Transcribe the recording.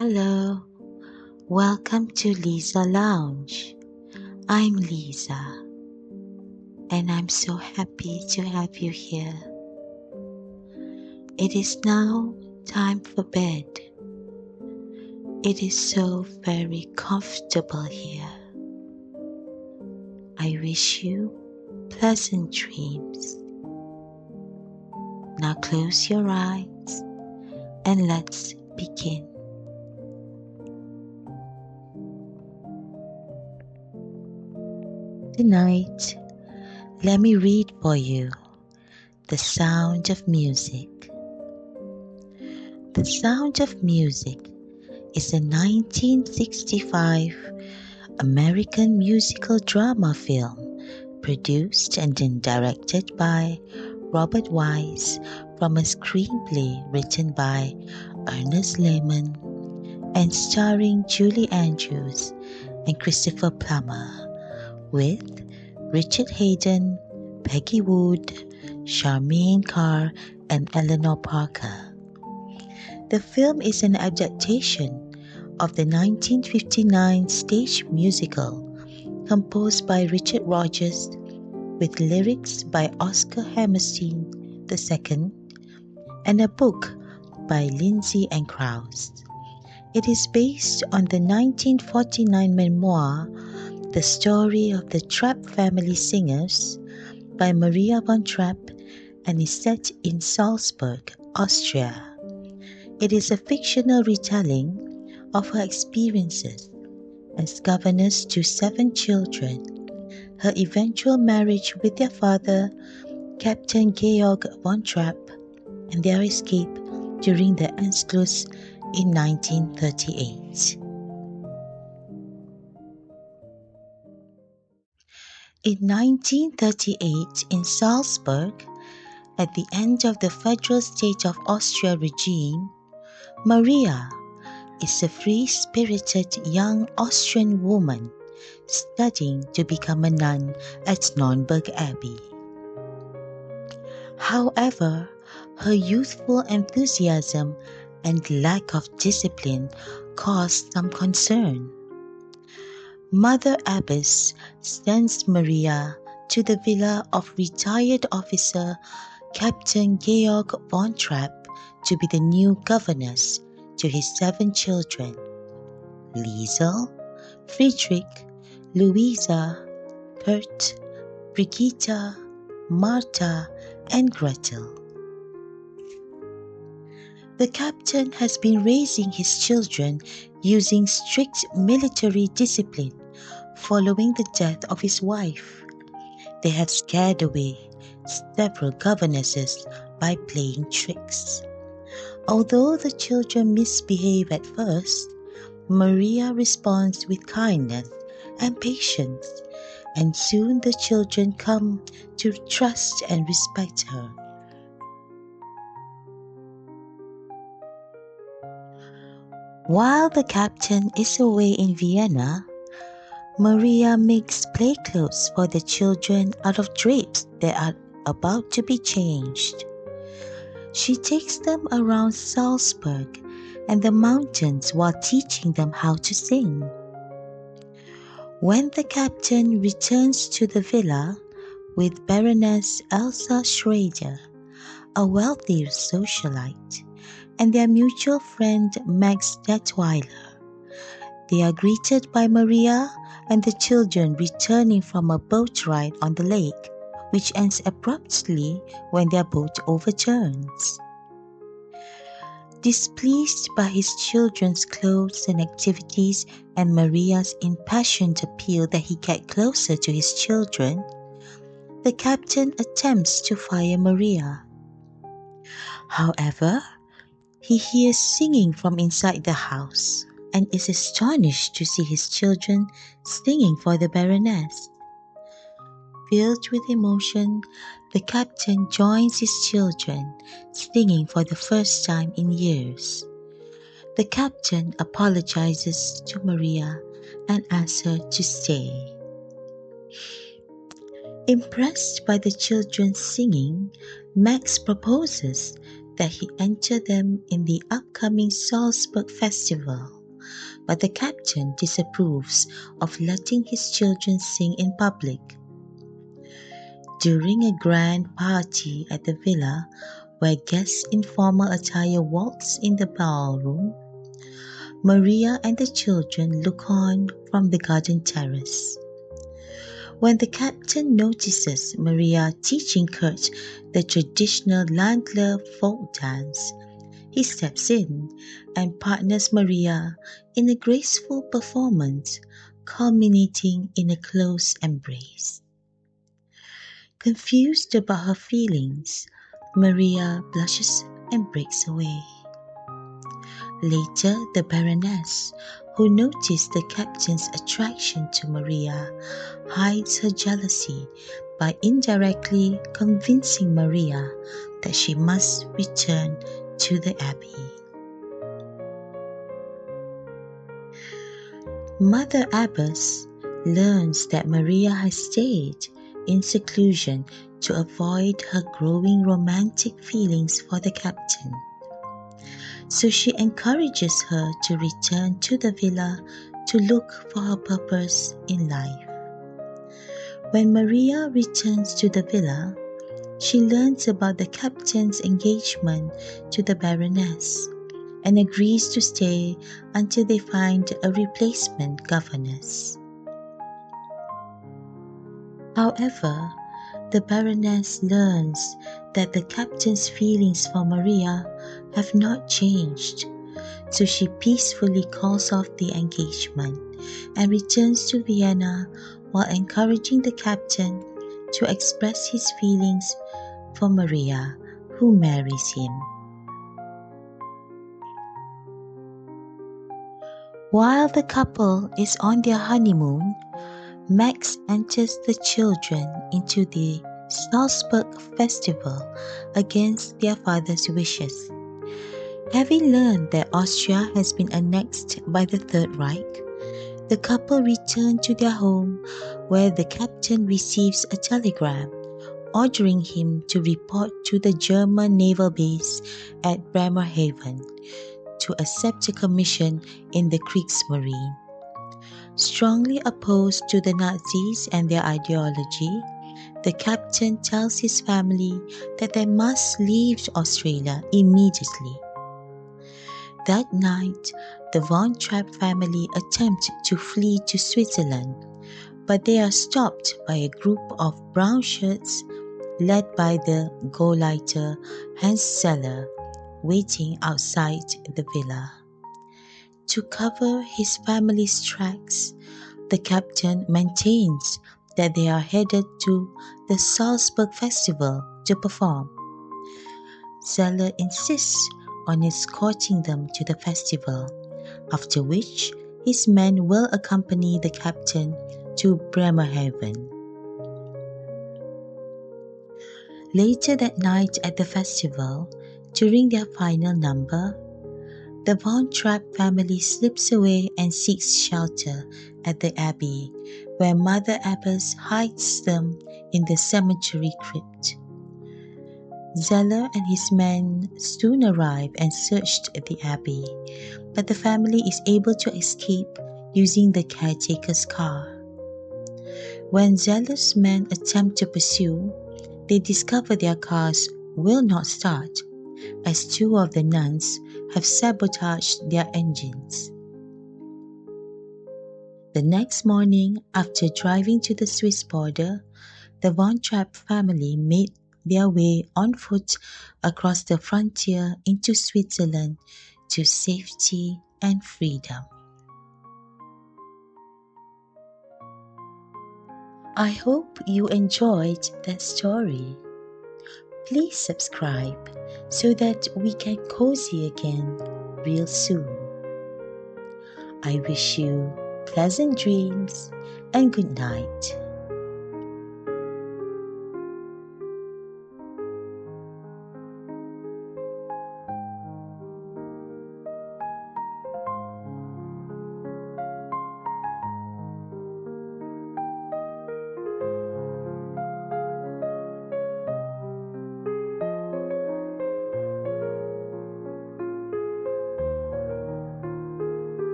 Hello, welcome to Lisa Lounge. I'm Lisa, and I'm so happy to have you here. It is now time for bed. It is so very comfortable here. I wish you pleasant dreams. Now close your eyes and let's begin. Tonight, let me read for you The Sound of Music. The Sound of Music is a 1965 American musical drama film produced and then directed by Robert Wise from a screenplay written by Ernest Lehman and starring Julie Andrews and Christopher Plummer, with Richard Hayden, Peggy Wood, Charmaine Carr, and Eleanor Parker. The film is an adaptation of the 1959 stage musical composed by Richard Rodgers with lyrics by Oscar Hammerstein II and a book by Lindsay and Krause. It is based on the 1949 memoir The Story of the Trapp Family Singers by Maria von Trapp and is set in Salzburg, Austria. It is a fictional retelling of her experiences as governess to 7 children, her eventual marriage with their father, Captain Georg von Trapp, and their escape during the Anschluss in 1938. In 1938, in Salzburg, at the end of the Federal State of Austria regime, Maria is a free-spirited young Austrian woman studying to become a nun at Nürnberg Abbey. However, her youthful enthusiasm and lack of discipline caused some concern. Mother Abbess sends Maria to the villa of retired officer Captain Georg von Trapp to be the new governess to his 7 children, Liesel, Friedrich, Louisa, Kurt, Brigitta, Martha, and Gretel. The captain has been raising his children using strict military discipline following the death of his wife. They have scared away several governesses by playing tricks. Although the children misbehave at first, Maria responds with kindness and patience, and soon the children come to trust and respect her. While the captain is away in Vienna, Maria makes play clothes for the children out of drapes that are about to be changed. She takes them around Salzburg and the mountains while teaching them how to sing. When the captain returns to the villa with Baroness Elsa Schrader, a wealthy socialite, and their mutual friend Max Detweiler, they are greeted by Maria and the children returning from a boat ride on the lake, which ends abruptly when their boat overturns. Displeased by his children's clothes and activities and Maria's impassioned appeal that he get closer to his children, the captain attempts to fire Maria. However, he hears singing from inside the house and is astonished to see his children singing for the Baroness. Filled with emotion, the captain joins his children, singing for the first time in years. The captain apologizes to Maria and asks her to stay. Impressed by the children's singing, Max proposes that he enter them in the upcoming Salzburg festival, but the captain disapproves of letting his children sing in public. During a grand party at the villa, where guests in formal attire waltz in the ballroom, Maria and the children look on from the garden terrace. When the captain notices Maria teaching Kurt the traditional Landler folk dance, he steps in and partners Maria in a graceful performance, culminating in a close embrace. Confused about her feelings, Maria blushes and breaks away. Later, the Baroness, who noticed the captain's attraction to Maria, hides her jealousy by indirectly convincing Maria that she must return to the abbey. Mother Abbess learns that Maria has stayed in seclusion to avoid her growing romantic feelings for the captain. So she encourages her to return to the villa to look for her purpose in life. When Maria returns to the villa, she learns about the captain's engagement to the Baroness and agrees to stay until they find a replacement governess. However, the Baroness learns that the captain's feelings for Maria have not changed, so she peacefully calls off the engagement and returns to Vienna while encouraging the captain to express his feelings for Maria, who marries him. While the couple is on their honeymoon, Max enters the children into the Salzburg festival against their father's wishes. Having learned that Austria has been annexed by the Third Reich, the couple return to their home where the captain receives a telegram ordering him to report to the German naval base at Bremerhaven to accept a commission in the Kriegsmarine. Strongly opposed to the Nazis and their ideology, the captain tells his family that they must leave Australia immediately. That night, the Von Trapp family attempt to flee to Switzerland, but they are stopped by a group of brown shirts led by the Gauleiter Hans Zeller, waiting outside the villa. To cover his family's tracks, the captain maintains that they are headed to the Salzburg festival to perform. Zeller insists on escorting them to the festival, after which his men will accompany the captain to Bremerhaven. Later that night at the festival, during their final number, the Von Trapp family slips away and seeks shelter at the abbey, where Mother Abbess hides them in the cemetery crypt. Zeller and his men soon arrive and search the abbey, but the family is able to escape using the caretaker's car. When Zeller's men attempt to pursue, they discover their cars will not start, as two of the nuns have sabotaged their engines. The next morning, after driving to the Swiss border, the Von Trapp family made their way on foot across the frontier into Switzerland to safety and freedom. I hope you enjoyed that story. Please subscribe so that we can cozy again real soon. I wish you pleasant dreams and good night.